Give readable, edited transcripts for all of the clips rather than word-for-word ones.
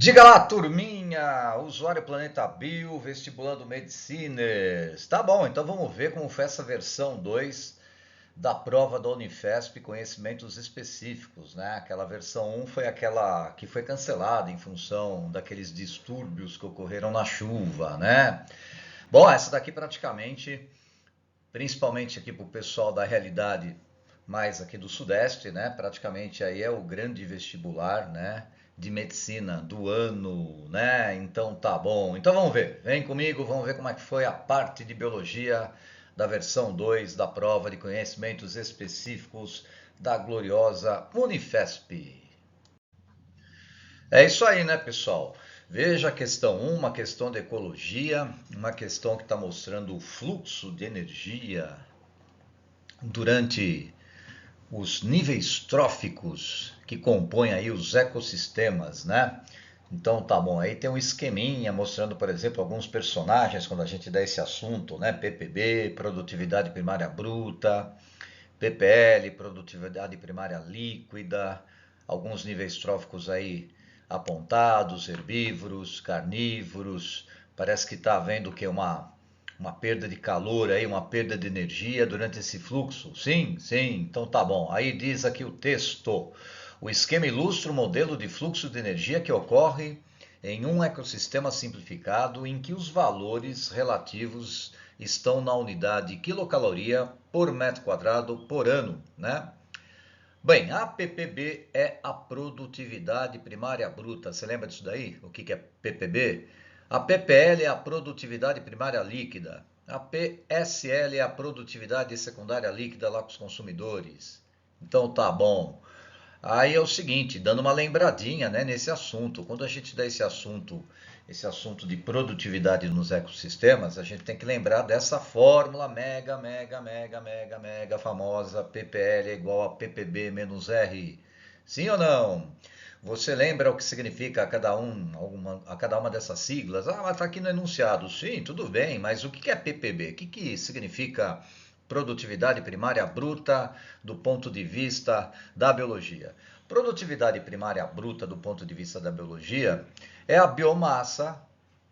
Diga lá, turminha, usuário Planeta Bio, vestibulando Medicines. Tá bom, então vamos ver como foi essa versão 2 da prova da Unifesp, conhecimentos específicos, né? Aquela versão um foi aquela que foi cancelada em função daqueles distúrbios que ocorreram na chuva, né? Bom, essa daqui praticamente, principalmente aqui para o pessoal da realidade mais aqui do Sudeste, né? Praticamente aí é o grande vestibular, né? De medicina do ano, né? Então tá bom. Então vamos ver. Vem comigo, vamos ver como é que foi a parte de biologia da versão 2 da prova de conhecimentos específicos da gloriosa Unifesp. É isso aí, né, pessoal? Veja a questão 1, uma questão de ecologia, uma questão que está mostrando o fluxo de energia durante os níveis tróficos que compõem aí os ecossistemas, né? Então tá bom, aí tem um esqueminha mostrando, por exemplo, alguns personagens quando a gente dá esse assunto, né? PPB, produtividade primária bruta, PPL, produtividade primária líquida, alguns níveis tróficos aí apontados, herbívoros, carnívoros. Parece que está havendo o que uma perda de calor aí, uma perda de energia durante esse fluxo. Sim, sim, então tá bom. Aí diz aqui o texto. O esquema ilustra o modelo de fluxo de energia que ocorre em um ecossistema simplificado em que os valores relativos estão na unidade quilocaloria por metro quadrado por ano, né? Bem, a PPB é a produtividade primária bruta. Você lembra disso daí? O que é PPB? A PPL é a produtividade primária líquida. A PSL é a produtividade secundária líquida lá com os consumidores. Então tá bom. Aí é o seguinte, dando uma lembradinha, né, nesse assunto. Quando a gente dá esse assunto de produtividade nos ecossistemas, a gente tem que lembrar dessa fórmula mega famosa, PPL é igual a PPB menos R. Sim ou não? Você lembra o que significa a cada uma dessas siglas? Ah, mas está aqui no enunciado. Sim, tudo bem, mas o que é PPB? O que significa produtividade primária bruta do ponto de vista da biologia? Produtividade primária bruta do ponto de vista da biologia é a biomassa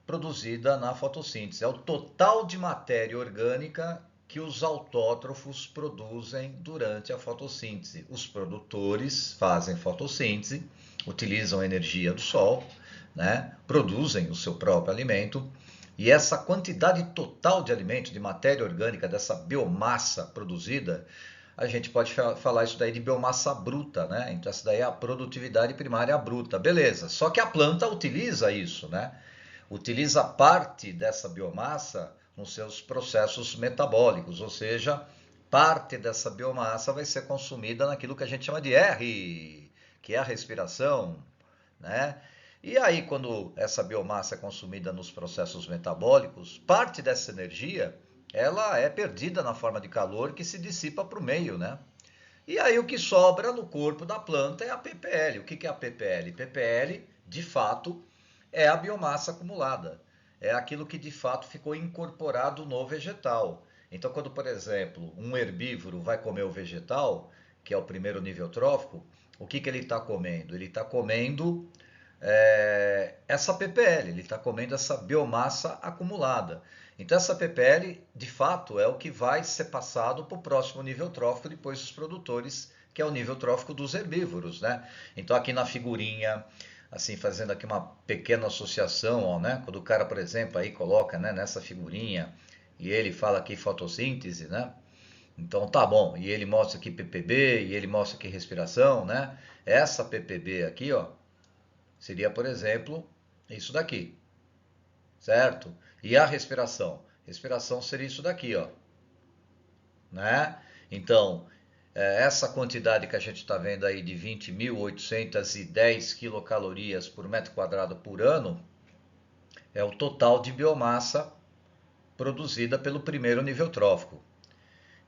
produzida na fotossíntese, é o total de matéria orgânica que os autótrofos produzem durante a fotossíntese. Os produtores fazem fotossíntese, utilizam a energia do sol, né? Produzem o seu próprio alimento, e essa quantidade total de alimento, de matéria orgânica, dessa biomassa produzida, a gente pode falar isso daí de biomassa bruta, né? Então essa daí é a produtividade primária bruta, beleza. Só que a planta utiliza isso, né? Utiliza parte dessa biomassa nos seus processos metabólicos, ou seja, parte dessa biomassa vai ser consumida naquilo que a gente chama de R, que é a respiração, né? E aí, quando essa biomassa é consumida nos processos metabólicos, parte dessa energia ela é perdida na forma de calor que se dissipa para o meio, né? E aí o que sobra no corpo da planta é a PPL. O que é a PPL? PPL, de fato, é a biomassa acumulada. É aquilo que de fato ficou incorporado no vegetal. Então, quando, por exemplo, um herbívoro vai comer o vegetal, que é o primeiro nível trófico, o que ele está comendo? Ele está comendo essa PPL, ele está comendo essa biomassa acumulada. Então essa PPL, de fato, é o que vai ser passado para o próximo nível trófico depois dos produtores, que é o nível trófico dos herbívoros, né? Então aqui na figurinha, assim, fazendo aqui uma pequena associação, ó, né? Quando o cara, por exemplo, aí coloca, né, nessa figurinha e ele fala aqui fotossíntese, né? Então tá bom, e ele mostra aqui PPB, e ele mostra aqui respiração, né? Essa PPB aqui, ó, seria, por exemplo, isso daqui, certo? E a respiração? Respiração seria isso daqui, ó, né? Então, essa quantidade que a gente está vendo aí de 20.810 quilocalorias por metro quadrado por ano é o total de biomassa produzida pelo primeiro nível trófico.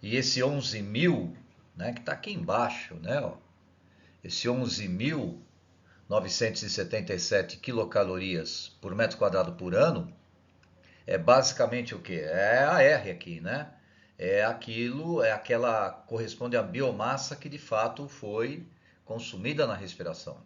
E esse 11.000, né, que está aqui embaixo, né, ó, esse 11.977 quilocalorias por metro quadrado por ano é basicamente o que? É a R aqui, né? É aquilo, é aquela, corresponde à biomassa que de fato foi consumida na respiração.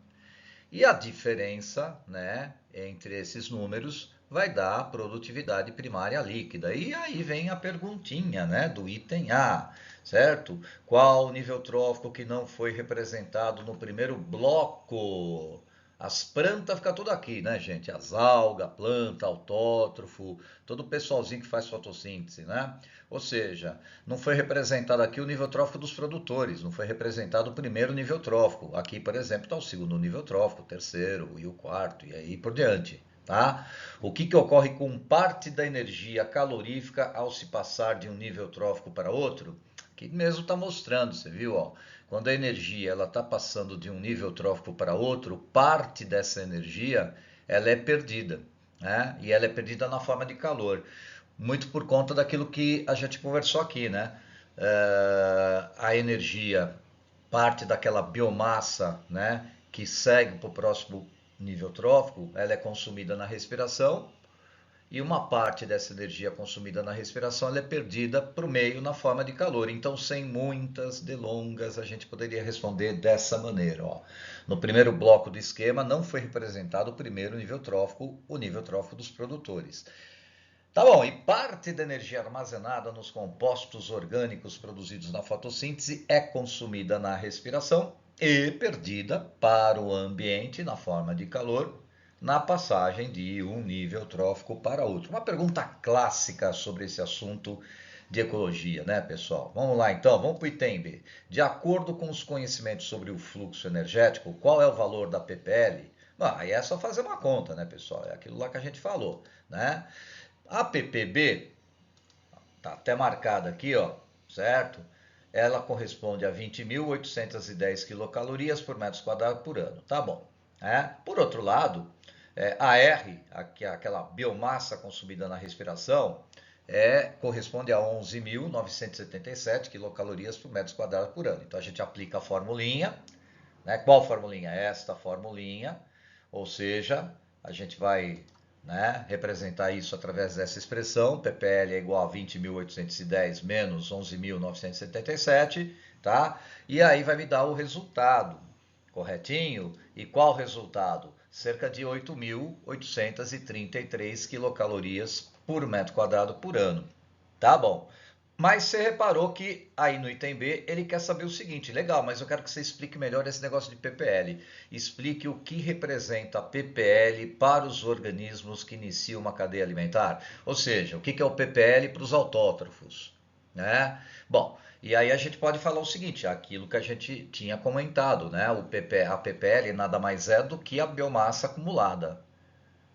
E a diferença, né, entre esses números vai dar a produtividade primária líquida. E aí vem a perguntinha, né, do item A, certo? Qual o nível trófico que não foi representado no primeiro bloco? As plantas ficam tudo aqui, né, gente? As algas, planta, autótrofo, todo o pessoalzinho que faz fotossíntese, né? Ou seja, não foi representado aqui o nível trófico dos produtores, não foi representado o primeiro nível trófico. Aqui, por exemplo, está o segundo nível trófico, o terceiro e o quarto, e aí por diante. Tá? O que, que ocorre com parte da energia calorífica ao se passar de um nível trófico para outro? Aqui mesmo está mostrando, você viu? Ó, quando a energia ela está passando de um nível trófico para outro, parte dessa energia ela é perdida, né? E ela é perdida na forma de calor, muito por conta daquilo que a gente conversou aqui, né? A energia parte daquela biomassa, né, que segue para o próximo nível trófico, ela é consumida na respiração e uma parte dessa energia consumida na respiração ela é perdida para o meio na forma de calor. Então, sem muitas delongas, a gente poderia responder dessa maneira. Ó. No primeiro bloco do esquema, não foi representado o primeiro nível trófico, o nível trófico dos produtores. Tá bom, e parte da energia armazenada nos compostos orgânicos produzidos na fotossíntese é consumida na respiração e perdida para o ambiente na forma de calor na passagem de um nível trófico para outro. Uma pergunta clássica sobre esse assunto de ecologia, né, pessoal? Vamos lá então, vamos para o item B. De acordo com os conhecimentos sobre o fluxo energético, qual é o valor da ppl? Aí é só fazer uma conta, né, pessoal? É aquilo lá que a gente falou, né? A ppb, tá até marcada aqui, ó, certo? Ela corresponde a 20.810 quilocalorias por metro quadrado por ano, tá bom. Por outro lado, a R, aquela biomassa consumida na respiração, corresponde a 11.977 quilocalorias por metro quadrado por ano. Então a gente aplica a formulinha, né? Qual formulinha? Esta formulinha, ou seja, a gente vai, né, representar isso através dessa expressão, ppl é igual a 20.810 menos 11.977, tá? E aí vai me dar o resultado, corretinho? E qual resultado? Cerca de 8.833 quilocalorias por metro quadrado por ano. Tá bom. Mas você reparou que aí no item B ele quer saber o seguinte, legal, mas eu quero que você explique melhor esse negócio de ppl. Explique o que representa a ppl para os organismos que iniciam uma cadeia alimentar. Ou seja, o que é o ppl para os autótrofos, né? Bom, e aí a gente pode falar o seguinte, aquilo que a gente tinha comentado, né? A ppl nada mais é do que a biomassa acumulada,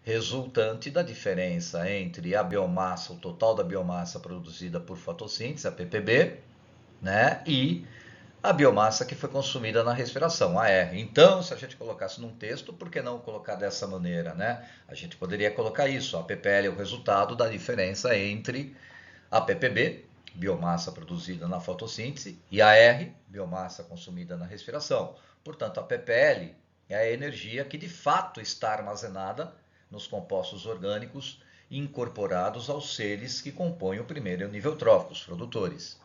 resultante da diferença entre a biomassa, o total da biomassa produzida por fotossíntese, a ppb, né, e a biomassa que foi consumida na respiração, a R. Então, se a gente colocasse num texto, por que não colocar dessa maneira, né? A gente poderia colocar isso, a ppl é o resultado da diferença entre a ppb, biomassa produzida na fotossíntese, e a R, biomassa consumida na respiração. Portanto, a ppl é a energia que de fato está armazenada nos compostos orgânicos incorporados aos seres que compõem o primeiro nível trófico, os produtores.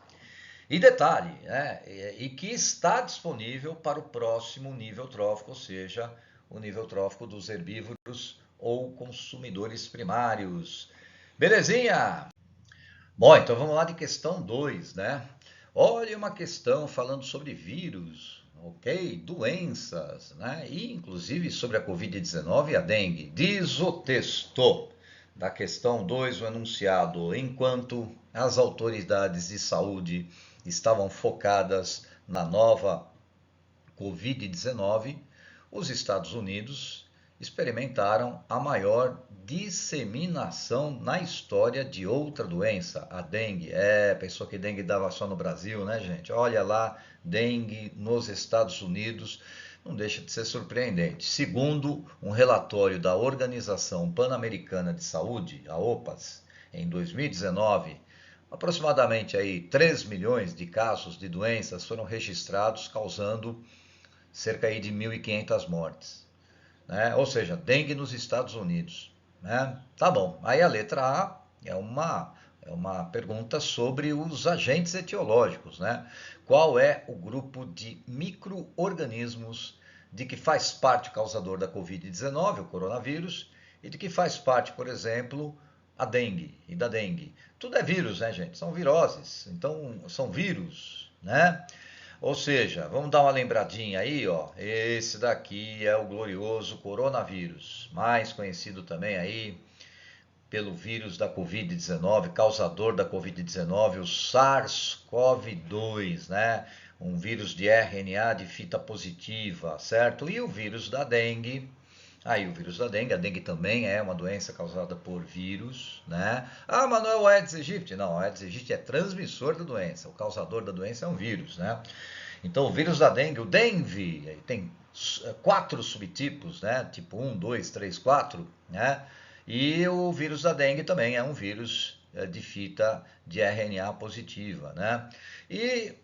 E detalhe, né, e que está disponível para o próximo nível trófico, ou seja, o nível trófico dos herbívoros ou consumidores primários. Belezinha? Bom, então vamos lá de questão 2, né? Olha uma questão falando sobre vírus, ok? Doenças, né? E inclusive sobre a Covid-19 e a dengue. Diz o texto da questão 2, o enunciado, enquanto as autoridades de saúde estavam focadas na nova Covid-19, os Estados Unidos experimentaram a maior disseminação na história de outra doença, a dengue. Pensou que dengue dava só no Brasil, né, gente? Olha lá, dengue nos Estados Unidos. Não deixa de ser surpreendente. Segundo um relatório da Organização Pan-Americana de Saúde, a OPAS, em 2019, aproximadamente aí 3 milhões de casos de doenças foram registrados, causando cerca aí de 1.500 mortes, né? Ou seja, dengue nos Estados Unidos, né? Tá bom. Aí a letra A é uma pergunta sobre os agentes etiológicos, né? Qual é o grupo de micro-organismos de que faz parte o causador da Covid-19, o coronavírus, e de que faz parte, por exemplo, a dengue e da dengue. Tudo é vírus, né, gente? São viroses, então são vírus, né? Ou seja, vamos dar uma lembradinha aí, ó. Esse daqui é o glorioso coronavírus, mais conhecido também aí pelo vírus da Covid-19, causador da Covid-19, o SARS-CoV-2, né? Um vírus de RNA de fita positiva, certo? E o vírus da dengue. Aí o vírus da dengue, a dengue também é uma doença causada por vírus, né? Ah, mas não é o Aedes aegypti. Não, o Aedes aegypti é transmissor da doença, o causador da doença é um vírus, né? Então o vírus da dengue, o dengue, tem 4 subtipos, né? Tipo 1, 2, 3, 4, né? E o vírus da dengue também é um vírus de fita de RNA positiva, né? E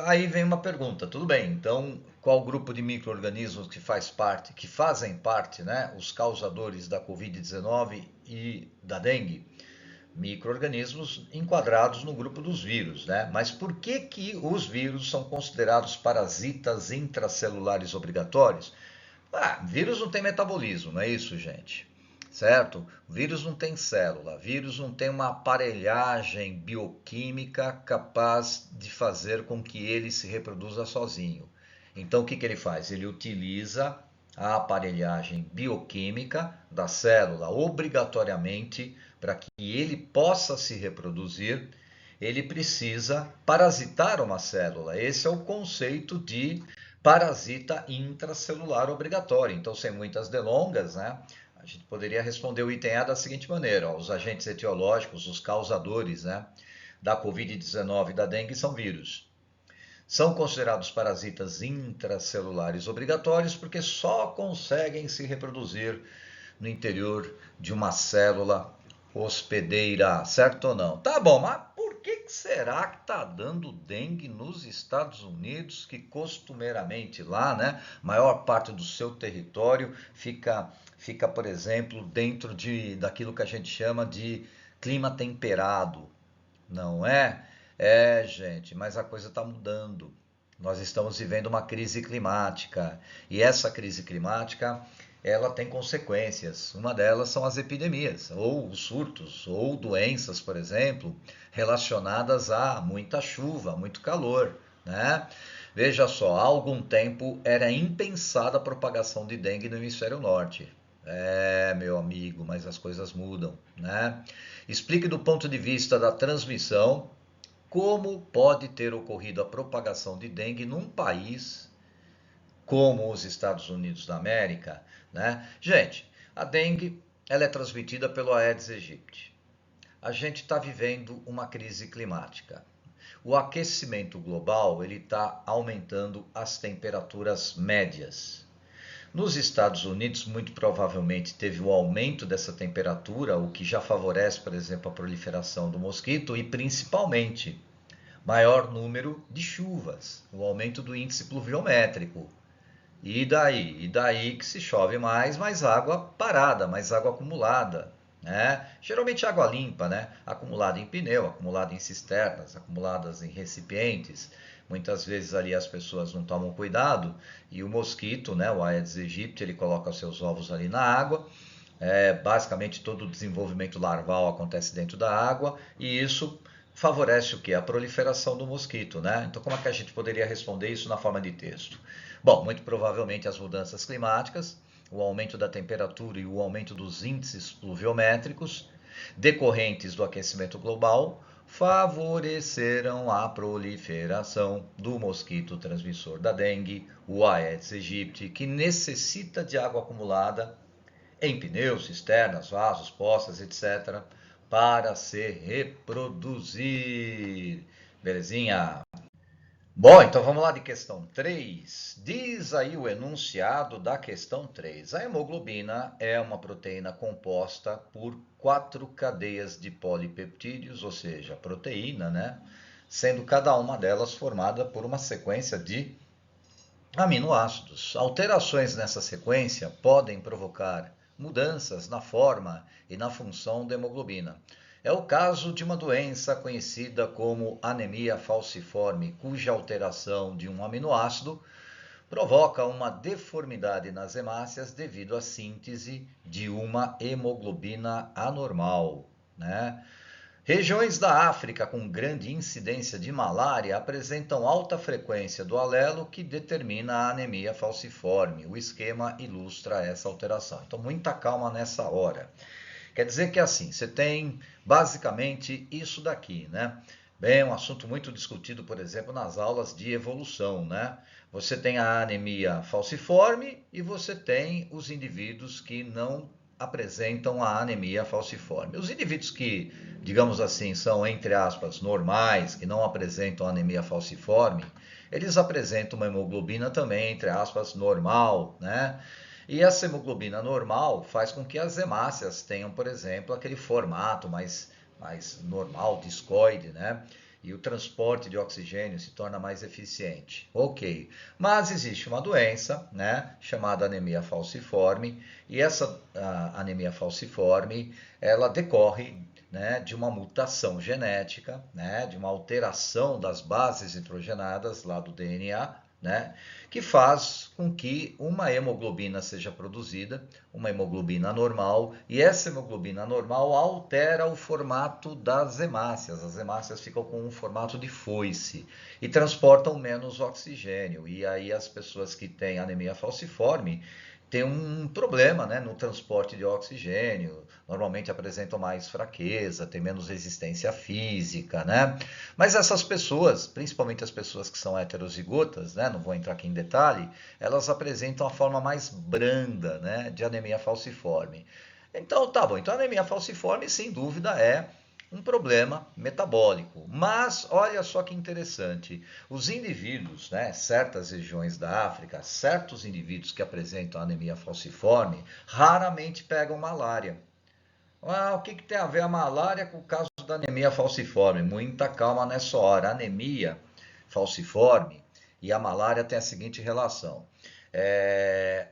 aí vem uma pergunta, tudo bem, então qual grupo de micro-organismos que fazem parte, né, os causadores da Covid-19 e da dengue? Micro-organismos enquadrados no grupo dos vírus, né? Mas por que que os vírus são considerados parasitas intracelulares obrigatórios? Ah, vírus não tem metabolismo, não é isso, gente? Certo? Vírus não tem célula, vírus não tem uma aparelhagem bioquímica capaz de fazer com que ele se reproduza sozinho. Então, o que que ele faz? Ele utiliza a aparelhagem bioquímica da célula obrigatoriamente para que ele possa se reproduzir. Ele precisa parasitar uma célula. Esse é o conceito de parasita intracelular obrigatório. Então, sem muitas delongas, né, a gente poderia responder o item A da seguinte maneira: ó, os agentes etiológicos, os causadores, né, da Covid-19 e da dengue são vírus. São considerados parasitas intracelulares obrigatórios porque só conseguem se reproduzir no interior de uma célula hospedeira, certo ou não? Tá bom, mas por que será que tá dando dengue nos Estados Unidos, que costumeiramente lá, né, maior parte do seu território fica, por exemplo, dentro daquilo que a gente chama de clima temperado, não é? É, gente, mas a coisa está mudando. Nós estamos vivendo uma crise climática e essa crise climática ela tem consequências. Uma delas são as epidemias, ou os surtos, ou doenças, por exemplo, relacionadas a muita chuva, muito calor, né? Veja só, há algum tempo era impensada a propagação de dengue no hemisfério norte. É, meu amigo, mas as coisas mudam, né? Explique do ponto de vista da transmissão como pode ter ocorrido a propagação de dengue num país como os Estados Unidos da América, né? Gente, a dengue ela é transmitida pelo Aedes aegypti. A gente está vivendo uma crise climática. O aquecimento global ele está aumentando as temperaturas médias. Nos Estados Unidos, muito provavelmente teve o aumento dessa temperatura, o que já favorece, por exemplo, a proliferação do mosquito e principalmente maior número de chuvas, o aumento do índice pluviométrico. E daí? E daí que se chove mais água parada, mais água acumulada, né? Geralmente água limpa, né? Acumulada em pneu, acumulada em cisternas, acumuladas em recipientes. Muitas vezes ali as pessoas não tomam cuidado e o mosquito, né, o Aedes aegypti, ele coloca seus ovos ali na água. Basicamente todo o desenvolvimento larval acontece dentro da água e isso favorece o que? A proliferação do mosquito, né? Então como é que a gente poderia responder isso na forma de texto? Bom, muito provavelmente as mudanças climáticas, o aumento da temperatura e o aumento dos índices pluviométricos decorrentes do aquecimento global favoreceram a proliferação do mosquito transmissor da dengue, o Aedes aegypti, que necessita de água acumulada em pneus, cisternas, vasos, poças, etc., para se reproduzir. Belezinha? Bom, então vamos lá de questão 3. Diz aí o enunciado da questão 3. A hemoglobina é uma proteína composta por 4 cadeias de polipeptídeos, ou seja, proteína, né? Sendo cada uma delas formada por uma sequência de aminoácidos. Alterações nessa sequência podem provocar mudanças na forma e na função da hemoglobina. É o caso de uma doença conhecida como anemia falciforme, cuja alteração de um aminoácido provoca uma deformidade nas hemácias devido à síntese de uma hemoglobina anormal, né? Regiões da África com grande incidência de malária apresentam alta frequência do alelo que determina a anemia falciforme. O esquema ilustra essa alteração. Então, muita calma nessa hora. Quer dizer que assim, você tem basicamente isso daqui, né? Bem, é um assunto muito discutido, por exemplo, nas aulas de evolução, né? Você tem a anemia falciforme e você tem os indivíduos que não apresentam a anemia falciforme. Os indivíduos que, digamos assim, são, entre aspas, normais, que não apresentam anemia falciforme, eles apresentam uma hemoglobina também, entre aspas, normal, né? E essa hemoglobina normal faz com que as hemácias tenham, por exemplo, aquele formato mais normal, discoide, né? E o transporte de oxigênio se torna mais eficiente. Ok, mas existe uma doença, né, chamada anemia falciforme, e essa anemia falciforme, ela decorre, né, de uma mutação genética, né, de uma alteração das bases nitrogenadas lá do DNA, né, que faz com que uma hemoglobina seja produzida, uma hemoglobina normal, e essa hemoglobina normal altera o formato das hemácias. As hemácias ficam com um formato de foice e transportam menos oxigênio. E aí as pessoas que têm anemia falciforme têm um problema, né, no transporte de oxigênio, normalmente apresentam mais fraqueza, têm menos resistência física, né? Mas essas pessoas, principalmente as pessoas que são heterozigotas, né, não vou entrar aqui em detalhe, elas apresentam a forma mais branda, né, de anemia falciforme. Então, tá bom. Então, a anemia falciforme, sem dúvida, é um problema metabólico. Mas, olha só que interessante, os indivíduos, né, certas regiões da África, certos indivíduos que apresentam anemia falciforme, raramente pegam malária. Ah, o que tem a ver a malária com o caso da anemia falciforme? Muita calma nessa hora. A anemia falciforme e a malária têm a seguinte relação.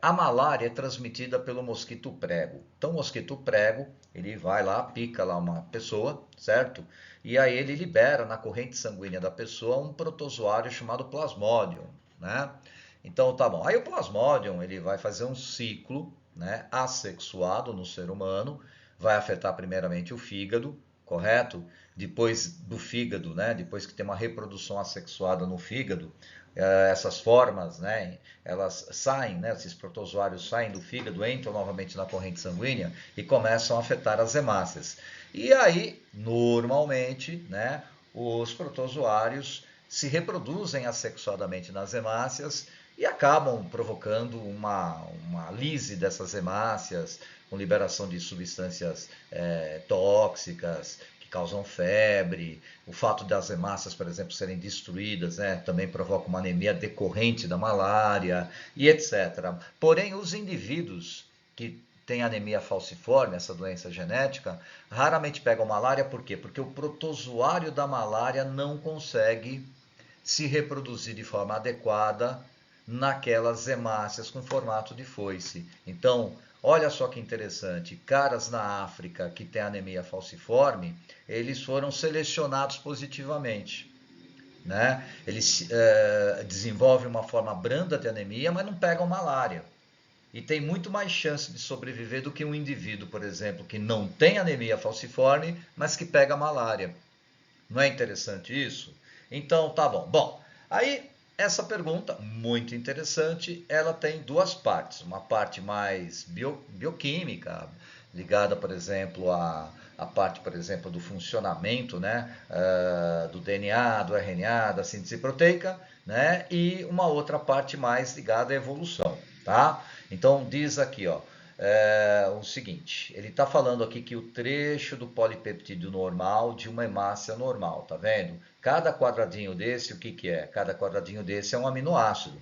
A malária é transmitida pelo mosquito prego. Então, o mosquito prego, ele vai lá, pica lá uma pessoa, certo? E aí ele libera na corrente sanguínea da pessoa um protozoário chamado Plasmodium, né? Então, tá bom. Aí o Plasmodium, ele vai fazer um ciclo, né, assexuado no ser humano, vai afetar primeiramente o fígado, correto? Depois do fígado, né? Depois que tem uma reprodução assexuada no fígado, essas formas, né? Elas saem, né? Esses protozoários saem do fígado, entram novamente na corrente sanguínea e começam a afetar as hemácias. E aí, normalmente, né? Os protozoários se reproduzem assexuadamente nas hemácias e acabam provocando uma lise dessas hemácias, com liberação de substâncias tóxicas que causam febre. O fato das hemácias, por exemplo, serem destruídas, né, também provoca uma anemia decorrente da malária e etc. Porém, os indivíduos que têm anemia falciforme, essa doença genética, raramente pegam malária. Por quê? Porque o protozoário da malária não consegue se reproduzir de forma adequada naquelas hemácias com formato de foice. Então, olha só que interessante, caras na África que têm anemia falciforme, eles foram selecionados positivamente. Né? Eles desenvolvem uma forma branda de anemia, mas não pegam malária. E tem muito mais chance de sobreviver do que um indivíduo, por exemplo, que não tem anemia falciforme, mas que pega malária. Não é interessante isso? Então, tá bom. Bom, aí essa pergunta, muito interessante, ela tem duas partes. Uma parte mais bioquímica, ligada, por exemplo, à parte, por exemplo, do funcionamento, né, do DNA, do RNA, da síntese proteica, né, e uma outra parte mais ligada à evolução, tá? Então, diz aqui, ó, o seguinte, ele está falando aqui que o trecho do polipeptídeo normal de uma hemácia normal, tá vendo? Cada quadradinho desse, o que que é? Cada quadradinho desse é um aminoácido,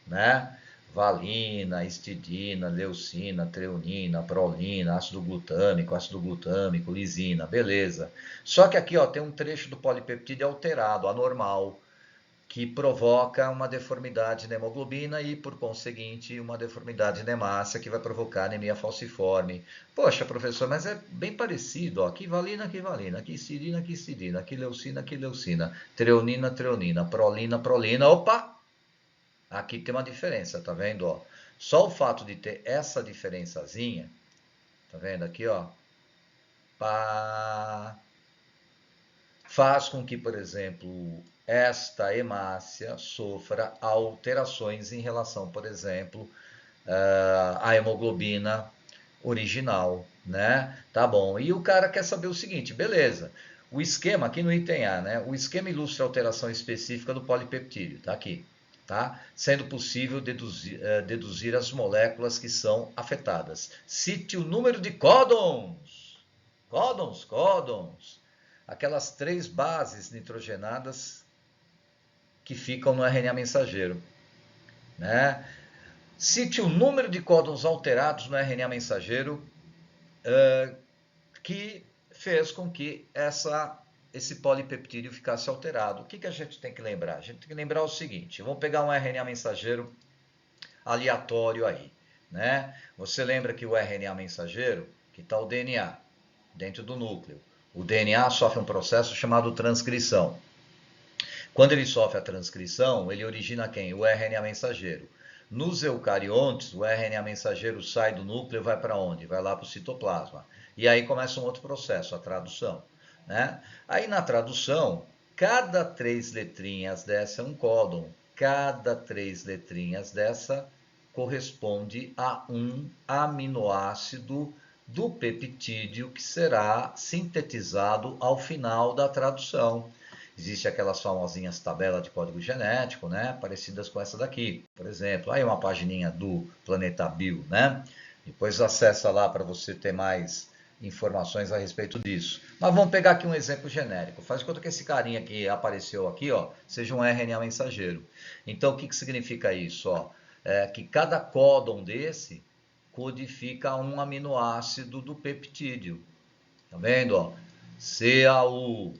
né? Valina, histidina, leucina, treonina, prolina, ácido glutâmico, lisina, beleza. Só que aqui, ó, tem um trecho do polipeptídeo alterado, anormal, que provoca uma deformidade na hemoglobina e, por conseguinte, uma deformidade na hemácia que vai provocar anemia falciforme. Poxa, professor, mas é bem parecido, ó. Aqui valina, aqui histidina, aqui leucina, treonina, prolina. Opa! Aqui tem uma diferença, tá vendo, ó? Só o fato de ter essa diferençazinha, tá vendo aqui, ó? Pá, faz com que, por exemplo, esta hemácia sofra alterações em relação, por exemplo, à hemoglobina original, né? Tá bom. E o cara quer saber o seguinte, beleza. O esquema aqui no item A, né? O esquema ilustra a alteração específica do polipeptídeo, tá aqui, tá? Sendo possível deduzir as moléculas que são afetadas. Cite o número de códons. Códons. Aquelas 3 bases nitrogenadas que ficam no RNA mensageiro, né? Cite o número de códons alterados no RNA mensageiro que fez com que esse polipeptídeo ficasse alterado. O que a gente tem que lembrar? A gente tem que lembrar o seguinte, vamos pegar um RNA mensageiro aleatório aí, né? Você lembra que o RNA mensageiro, que está o DNA dentro do núcleo, o DNA sofre um processo chamado transcrição. Quando ele sofre a transcrição, ele origina quem? O RNA mensageiro. Nos eucariontes, o RNA mensageiro sai do núcleo e vai para onde? Vai lá para o citoplasma. E aí começa um outro processo, a tradução, né? Aí na tradução, cada 3 letrinhas dessa é um códon. Cada 3 letrinhas dessa corresponde a um aminoácido do peptídeo que será sintetizado ao final da tradução. Existem aquelas famosinhas tabelas de código genético, né? Parecidas com essa daqui, por exemplo. Aí uma pagininha do Planeta Bio, né? Depois acessa lá para você ter mais informações a respeito disso. Mas vamos pegar aqui um exemplo genérico. Faz de conta que esse carinha que apareceu aqui, ó, seja um RNA mensageiro. Então, o que significa isso? Ó? É que cada códon desse codifica um aminoácido do peptídeo. Tá vendo? Ó? CAU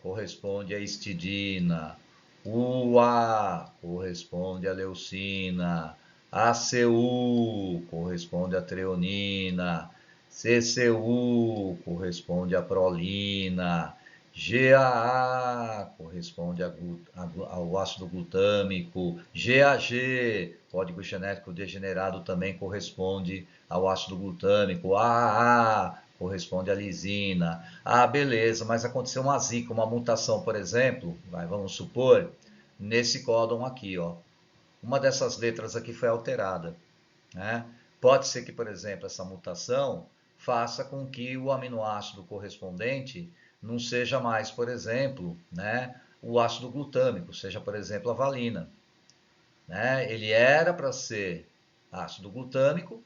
corresponde à histidina, UA corresponde à leucina, ACU corresponde à treonina, CCU corresponde à prolina, GAA corresponde ao ácido glutâmico, GAG, código genético degenerado, também corresponde ao ácido glutâmico, AAA corresponde à lisina. Ah, beleza, mas aconteceu uma zika, uma mutação, por exemplo, vamos supor, nesse códon aqui, ó. Uma dessas letras aqui foi alterada, né? Pode ser que, por exemplo, essa mutação faça com que o aminoácido correspondente não seja mais, por exemplo, né, o ácido glutâmico, seja, por exemplo, a valina, né? Ele era para ser ácido glutâmico,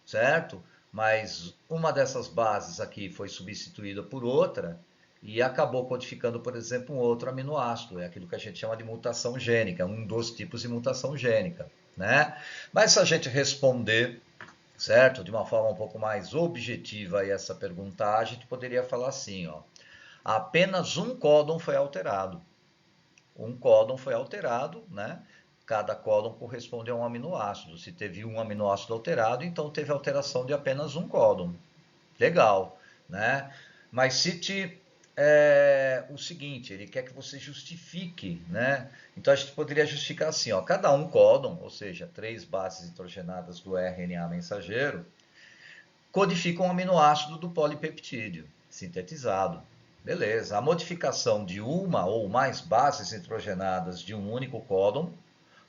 certo? Mas uma dessas bases aqui foi substituída por outra e acabou codificando, por exemplo, um outro aminoácido. É aquilo que a gente chama de mutação gênica, um dos tipos de mutação gênica, né? Mas se a gente responder, certo, de uma forma um pouco mais objetiva a essa pergunta, a gente poderia falar assim, ó, apenas um códon foi alterado. Um códon foi alterado, né? Cada códon corresponde a um aminoácido. Se teve um aminoácido alterado, então teve alteração de apenas um códon. Legal, né? Mas cite o seguinte, ele quer que você justifique, né? Então a gente poderia justificar assim, ó, cada um códon, ou seja, 3 bases nitrogenadas do RNA mensageiro, codifica um aminoácido do polipeptídeo sintetizado. Beleza. A modificação de uma ou mais bases nitrogenadas de um único códon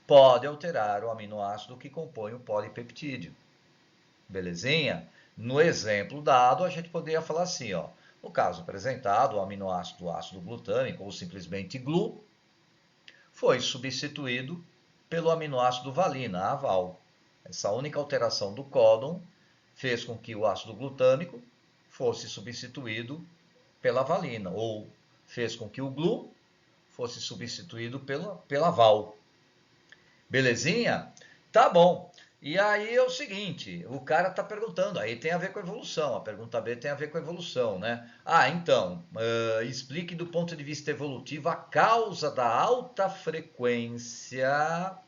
pode alterar o aminoácido que compõe o polipeptídeo. Belezinha? No exemplo dado, a gente poderia falar assim, ó. No caso apresentado, o aminoácido ácido glutâmico, ou simplesmente GLU, foi substituído pelo aminoácido valina, a val. Essa única alteração do códon fez com que o ácido glutâmico fosse substituído pela valina, ou fez com que o GLU fosse substituído pela val. Belezinha? Tá bom. E aí é o seguinte, o cara está perguntando, aí tem a ver com evolução, a pergunta B tem a ver com evolução, né? Ah, então, explique do ponto de vista evolutivo a causa da alta frequência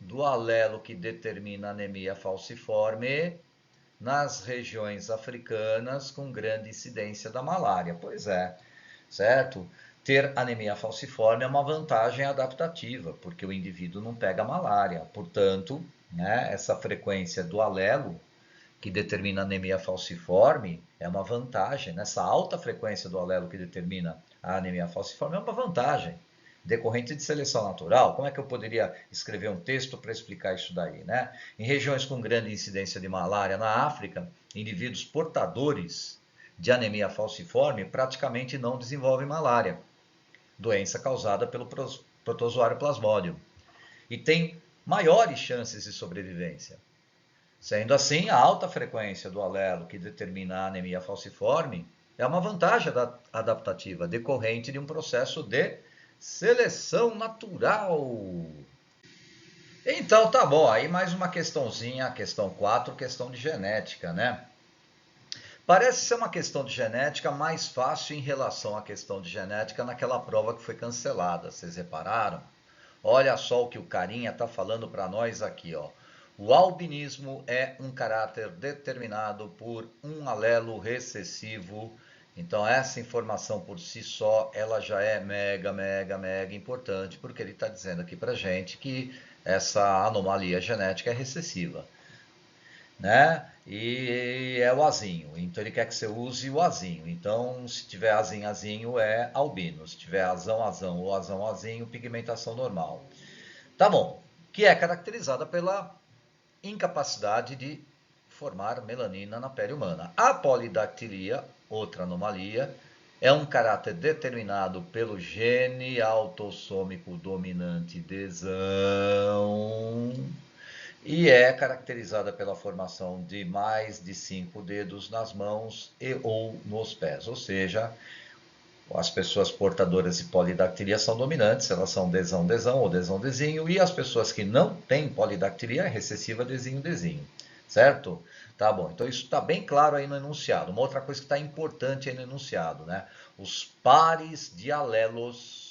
do alelo que determina a anemia falciforme nas regiões africanas com grande incidência da malária. Pois é, certo? ter anemia falciforme é uma vantagem adaptativa, porque o indivíduo não pega malária. Portanto, né, essa frequência do alelo que determina a anemia falciforme é uma vantagem. Nessa alta frequência do alelo que determina a anemia falciforme é uma vantagem decorrente de seleção natural. Como é que eu poderia escrever um texto para explicar isso daí, né? Em regiões com grande incidência de malária na África, indivíduos portadores de anemia falciforme praticamente não desenvolvem malária, doença causada pelo protozoário plasmódio, e tem maiores chances de sobrevivência. Sendo assim, a alta frequência do alelo que determina a anemia falciforme é uma vantagem adaptativa decorrente de um processo de seleção natural. Então tá bom, aí mais uma questãozinha, a questão 4, questão de genética, né? Parece ser uma questão de genética mais fácil em relação à questão de genética naquela prova que foi cancelada, vocês repararam? Olha só o que o carinha está falando para nós aqui, ó. O albinismo é um caráter determinado por um alelo recessivo. Então essa informação por si só, ela já é mega, mega, mega importante, porque ele está dizendo aqui para gente que essa anomalia genética é recessiva, né? E é o azinho, então ele quer que você use o azinho. Então, se tiver azinho, azinho é albino. Se tiver azão, azão ou azão, azinho, pigmentação normal. Tá bom, que é caracterizada pela incapacidade de formar melanina na pele humana. A polidactilia, outra anomalia, é um caráter determinado pelo gene autossômico dominante desão e é caracterizada pela formação de mais de 5 dedos nas mãos e ou nos pés, ou seja, as pessoas portadoras de polidactilia são dominantes, elas são desão-desão ou desão-desinho, e as pessoas que não têm polidactilia é recessiva desinho-desinho, certo? Tá bom, então isso está bem claro aí no enunciado. Uma outra coisa que está importante aí no enunciado, né? Os pares de alelos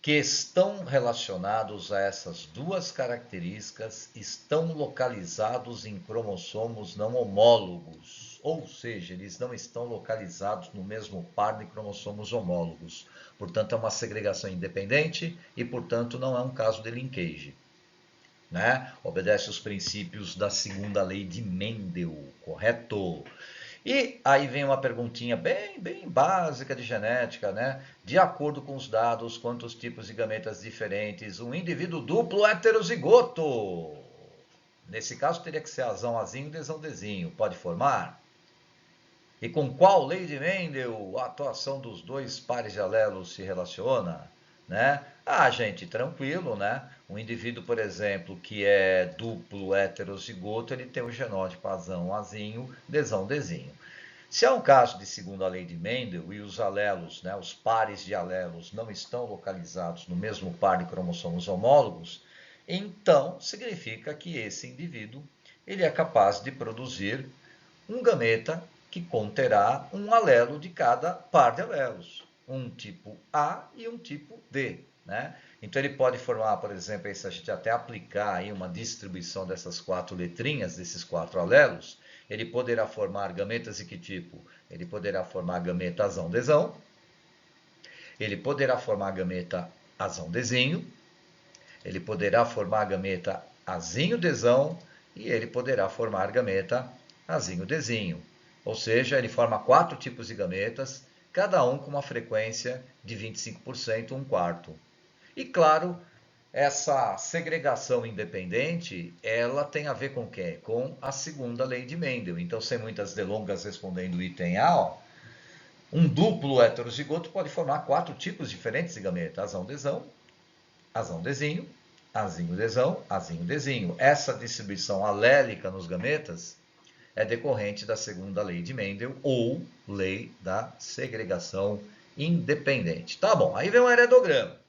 que estão relacionados a essas duas características estão localizados em cromossomos não homólogos, ou seja, eles não estão localizados no mesmo par de cromossomos homólogos. Portanto, é uma segregação independente e, portanto, não é um caso de linkage, né? Obedece os princípios da segunda lei de Mendel, correto? E aí vem uma perguntinha bem básica de genética, né? De acordo com os dados, quantos tipos de gametas diferentes um indivíduo duplo heterozigoto, nesse caso teria que ser azão, azinho, desão, desinho, pode formar? E com qual lei de Mendel a atuação dos dois pares de alelos se relaciona? Né? Ah, gente, tranquilo, né? Um indivíduo, por exemplo, que é duplo heterozigoto, ele tem o genótipo azão, azinho, desão, desinho. Se é um caso de segunda lei de Mendel e os alelos, né, os pares de alelos não estão localizados no mesmo par de cromossomos homólogos, então significa que esse indivíduo ele é capaz de produzir um gameta que conterá um alelo de cada par de alelos, um tipo A e um tipo D, né? Então ele pode formar, por exemplo, se a gente até aplicar aí uma distribuição dessas 4 letrinhas, desses 4 alelos, ele poderá formar gametas de que tipo? Ele poderá formar gameta azão-desão, ele poderá formar gameta azão-desinho, ele poderá formar gameta azinho-desão e ele poderá formar gameta azinho-desinho. Ou seja, ele forma 4 tipos de gametas, cada um com uma frequência de 25%, um quarto. E claro, essa segregação independente, ela tem a ver com o quê? Com a segunda lei de Mendel. Então, sem muitas delongas, respondendo o item A, ó, um duplo heterozigoto pode formar 4 tipos diferentes de gameta: azão-desão, azão-desinho, azinho-desão, azinho-desinho. Essa distribuição alélica nos gametas é decorrente da segunda lei de Mendel ou lei da segregação independente. Tá bom, aí vem o heredograma.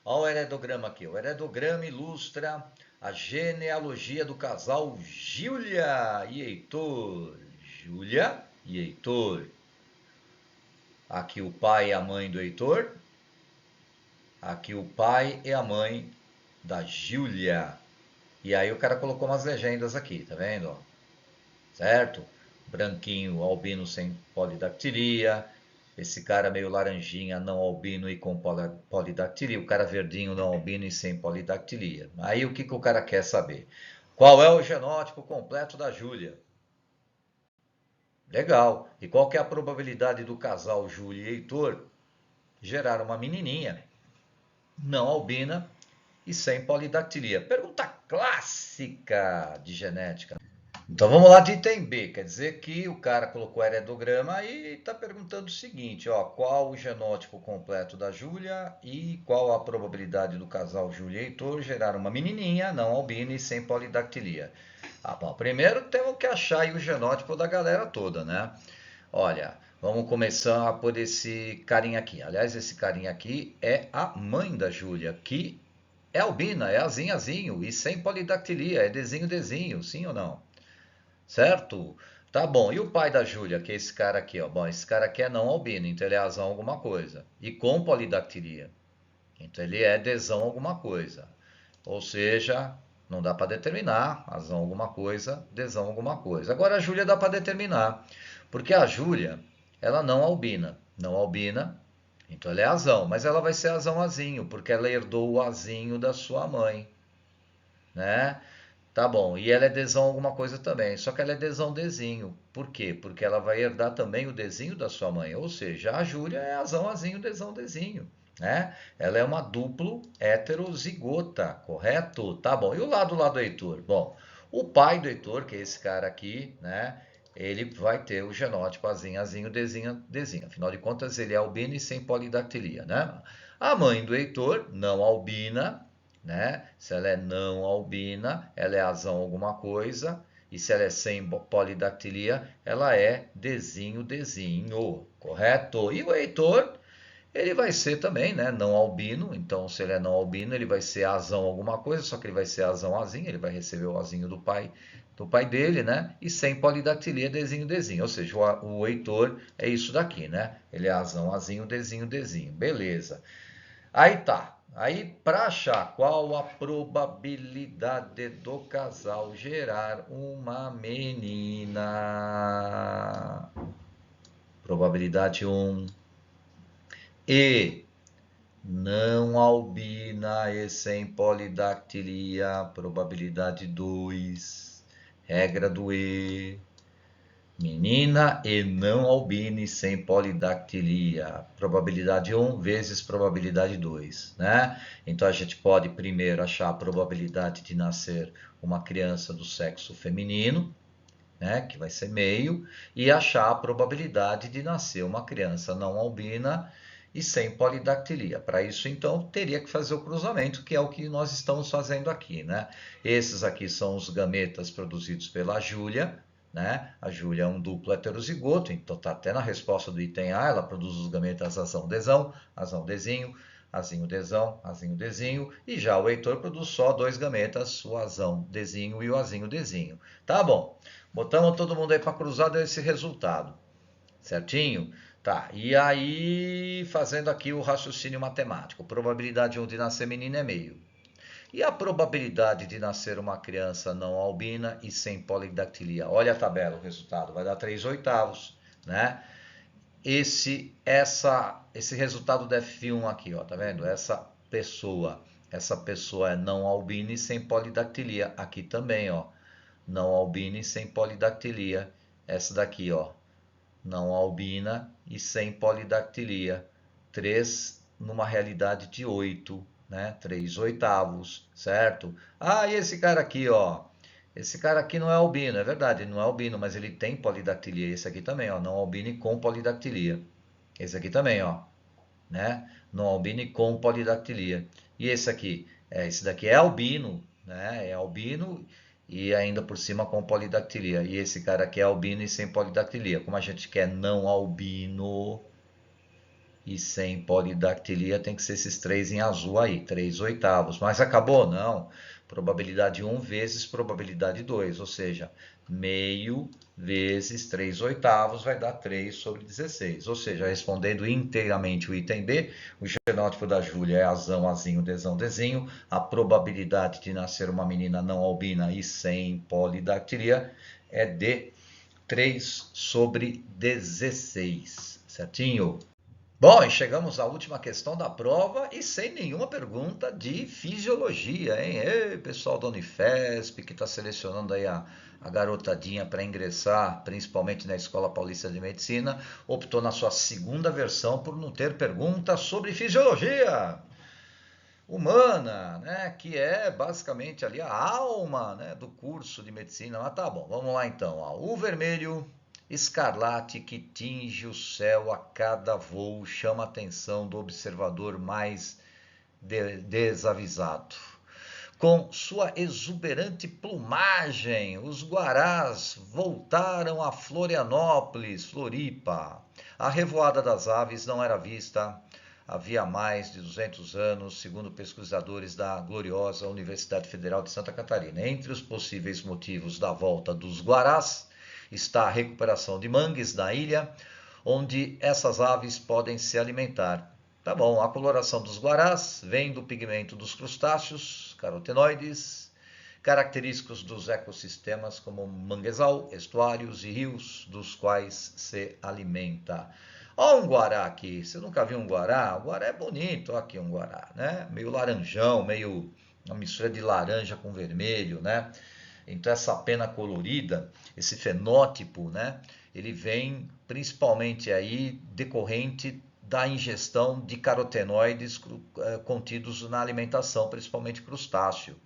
Olha o heredograma aqui. O heredograma ilustra a genealogia do casal Júlia e Heitor. Júlia e Heitor. Aqui o pai e a mãe do Heitor. Aqui o pai e a mãe da Júlia. E aí o cara colocou umas legendas aqui, tá vendo? Certo? Branquinho, albino sem polidactilia. Esse cara meio laranjinha, não albino e com polidactilia. O cara verdinho, não albino e sem polidactilia. Aí o que, que o cara quer saber? Qual é o genótipo completo da Júlia? Legal. E qual que é a probabilidade do casal Júlia e Heitor gerar uma menininha não albina e sem polidactilia? Pergunta clássica de genética. Então vamos lá de item B, quer dizer que o cara colocou heredograma e está perguntando o seguinte, ó, qual o genótipo completo da Júlia e qual a probabilidade do casal Júlia e Heitor gerar uma menininha não albina e sem polidactilia. Ah, bom, primeiro temos que achar aí o genótipo da galera toda, né? Olha, vamos começar por esse carinha aqui. Aliás, esse carinha aqui é a mãe da Júlia, que é albina, é azinho e sem polidactilia, é desenho, sim ou não? Certo? Tá bom. E o pai da Júlia, que é esse cara aqui, ó. Bom, esse cara aqui é não albino, então ele é azão alguma coisa. E com polidactilia. Então ele é desão alguma coisa. Ou seja, não dá para determinar, azão alguma coisa, desão alguma coisa. Agora a Júlia dá para determinar, porque a Júlia, ela não albina. Não albina, então ela é azão, mas ela vai ser azão azinho, porque ela herdou o azinho da sua mãe, né? Tá bom, e ela é desão alguma coisa também, só que ela é desão desinho. Por quê? Porque ela vai herdar também o desinho da sua mãe, ou seja, a Júlia é azão azinho, desão desinho, né? Ela é uma duplo heterozigota, correto? Tá bom, e o lado lá do Heitor? Bom, o pai do Heitor, que é esse cara aqui, né? Ele vai ter o genótipo azinho, azinho, desinho, desinho. Afinal de contas, ele é albino e sem polidactilia, né? A mãe do Heitor, não albina, né? Se ela é não albina, ela é azão alguma coisa, e se ela é sem polidactilia, ela é desinho, correto? E o Heitor, ele vai ser também, né, não albino, então se ele é não albino, ele vai ser azão alguma coisa, só que ele vai ser azão azinho, ele vai receber o azinho do pai dele, né? E sem polidactilia, desinho. Ou seja, o Heitor é isso daqui, né? Ele é azão azinho, desinho. Beleza. Aí tá. Aí, para achar qual a probabilidade do casal gerar uma menina? Probabilidade um. E não albina e sem polidactilia. Probabilidade 2. Regra do E. Menina e não albine sem polidactilia. Probabilidade 1 vezes probabilidade 2, né? Então a gente pode primeiro achar a probabilidade de nascer uma criança do sexo feminino, né, que vai ser meio, e achar a probabilidade de nascer uma criança não albina e sem polidactilia. Para isso, então, teria que fazer o cruzamento, que é o que nós estamos fazendo aqui, né? Esses aqui são os gametas produzidos pela Júlia, né? A Júlia é um duplo heterozigoto, então está até na resposta do item A, ela produz os gametas azão-desão, azão-desinho, azinho-desão, azinho-desinho, e já o Heitor produz só dois gametas, o azão-desinho e o azinho-desinho. Tá bom. Botamos todo mundo aí para cruzar, deu esse resultado. Certinho? Tá. E aí, fazendo aqui o raciocínio matemático. Probabilidade 1 de nascer menina é meio. E a probabilidade de nascer uma criança não albina e sem polidactilia? Olha a tabela, o resultado vai dar 3 oitavos, né? Esse resultado do F1 aqui, ó, tá vendo? Essa pessoa é não albina e sem polidactilia. Aqui também, ó, não albina e sem polidactilia. Essa daqui, ó, não albina e sem polidactilia. 3 numa realidade de 8, né? 3 oitavos, certo? Ah, e esse cara aqui, ó. Esse cara aqui não é albino, é verdade, ele não é albino, mas ele tem polidactilia. Esse aqui também, ó, não albino e com polidactilia. Esse aqui também, ó, né? Não albino e com polidactilia. E esse daqui é albino, né? É albino e ainda por cima com polidactilia. E esse cara aqui é albino e sem polidactilia. Como a gente quer não albino e sem polidactilia, tem que ser esses três em azul aí, 3 oitavos. Mas acabou? Não. Probabilidade 1 vezes probabilidade 2, ou seja, meio vezes 3 oitavos vai dar 3 sobre 16. Ou seja, respondendo inteiramente o item B, o genótipo da Júlia é azão, azinho, desinho. A probabilidade de nascer uma menina não albina e sem polidactilia é de 3 sobre 16. Certinho? Bom, e chegamos à última questão da prova e sem nenhuma pergunta de fisiologia, hein? Ei, pessoal da Unifesp que está selecionando aí a garotadinha para ingressar, principalmente na Escola Paulista de Medicina, optou na sua segunda versão por não ter pergunta sobre fisiologia humana, né? Que é basicamente ali a alma, né, do curso de medicina. Mas tá bom, vamos lá então. Ó. O vermelho escarlate que tinge o céu a cada voo chama a atenção do observador mais desavisado. Com sua exuberante plumagem, os guarás voltaram a Florianópolis, Floripa. A revoada das aves não era vista havia mais de 200 anos, segundo pesquisadores da gloriosa Universidade Federal de Santa Catarina. Entre os possíveis motivos da volta dos guarás está a recuperação de mangues na ilha, onde essas aves podem se alimentar. Tá bom, a coloração dos guarás vem do pigmento dos crustáceos, carotenoides, característicos dos ecossistemas como manguezal, estuários e rios, dos quais se alimenta. Ó um guará aqui, você nunca viu um guará? O guará é bonito, ó aqui um guará, né? Meio laranjão, meio uma mistura de laranja com vermelho, né? Então essa pena colorida, esse fenótipo, né? Ele vem principalmente aí decorrente da ingestão de carotenoides contidos na alimentação, principalmente crustáceo,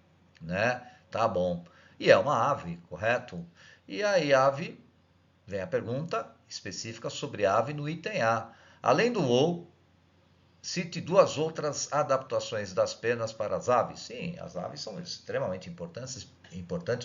né? Tá bom. E é uma ave, correto? E aí, ave, vem a pergunta específica sobre ave no item A. Além do voo, cite duas outras adaptações das penas para as aves. Sim, as aves são extremamente importantes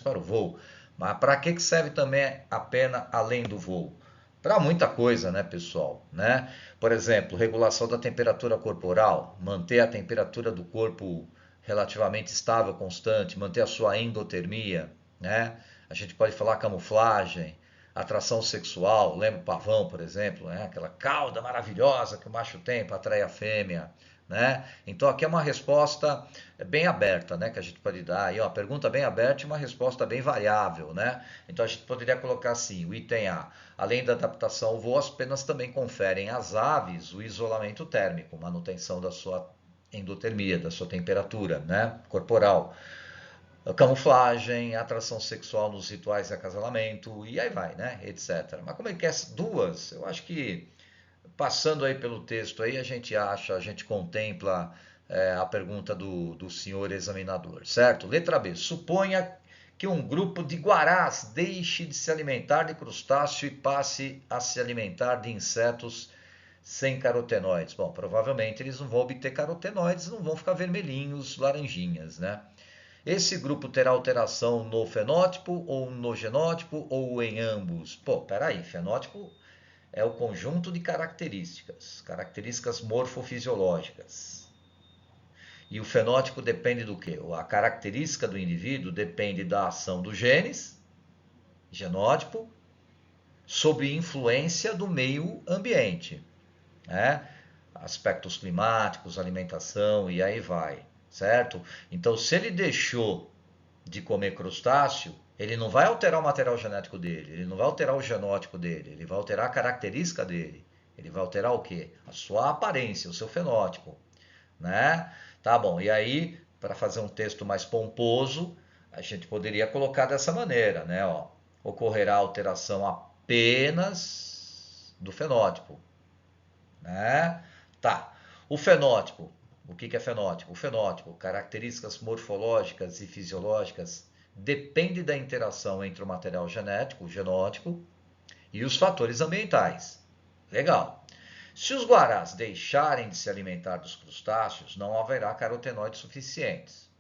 para o voo. Mas para que serve também a pena além do voo? Para muita coisa, né, pessoal? Né? Por exemplo, regulação da temperatura corporal, manter a temperatura do corpo relativamente estável, constante, manter a sua endotermia, né? A gente pode falar camuflagem, atração sexual, lembra o pavão, por exemplo, né? Aquela cauda maravilhosa que o macho tem para atrair a fêmea, né? Então aqui é uma resposta bem aberta, né, que a gente pode dar, e uma pergunta bem aberta e uma resposta bem variável, né? Então a gente poderia colocar assim, o item A, além da adaptação ao voo, as penas também conferem às aves o isolamento térmico, manutenção da sua endotermia, da sua temperatura, né, corporal, camuflagem, atração sexual nos rituais de acasalamento, e aí vai, né, etc. Mas como ele quer duas, eu acho que passando aí pelo texto aí, a gente contempla a pergunta do senhor examinador, certo? Letra B. Suponha que um grupo de guarás deixe de se alimentar de crustáceo e passe a se alimentar de insetos sem carotenoides. Bom, provavelmente eles não vão obter carotenoides, não vão ficar vermelhinhos, laranjinhas, né? Esse grupo terá alteração no fenótipo ou no genótipo ou em ambos? Pô, peraí, fenótipo é o conjunto de características, características morfofisiológicas. E o fenótipo depende do quê? A característica do indivíduo depende da ação dos genes, genótipo, sob influência do meio ambiente, né? Aspectos climáticos, alimentação e aí vai, certo? Então, se ele deixou de comer crustáceo, ele não vai alterar o material genético dele, ele não vai alterar o genótipo dele, ele vai alterar a característica dele. Ele vai alterar o quê? A sua aparência, o seu fenótipo, né? Tá bom. E aí, para fazer um texto mais pomposo, a gente poderia colocar dessa maneira, né? Ó, ocorrerá alteração apenas do fenótipo, né? Tá. O fenótipo, o que é fenótipo? O fenótipo, características morfológicas e fisiológicas, depende da interação entre o material genético, o genótipo, e os fatores ambientais. Legal. Se os guarás deixarem de se alimentar dos crustáceos, não haverá carotenoides suficientes.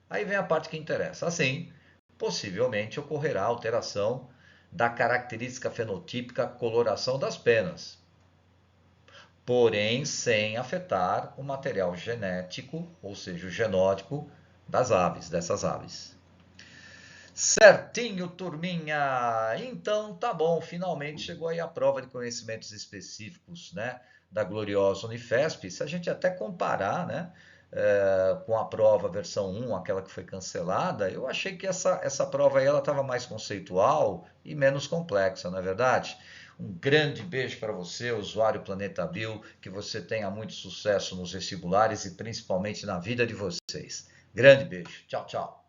Aí vem a parte que interessa. Assim, possivelmente ocorrerá alteração da característica fenotípica coloração das penas, porém sem afetar o material genético, ou seja, o genótipo das aves, dessas aves. Certinho, turminha! Então tá bom, finalmente chegou aí a prova de conhecimentos específicos, né, da gloriosa Unifesp. Se a gente até comparar, né, com a prova versão 1, aquela que foi cancelada, eu achei que essa prova aí ela estava mais conceitual e menos complexa, não é verdade? Um grande beijo para você, usuário Planeta Bio, que você tenha muito sucesso nos vestibulares e principalmente na vida de vocês. Grande beijo. Tchau, tchau.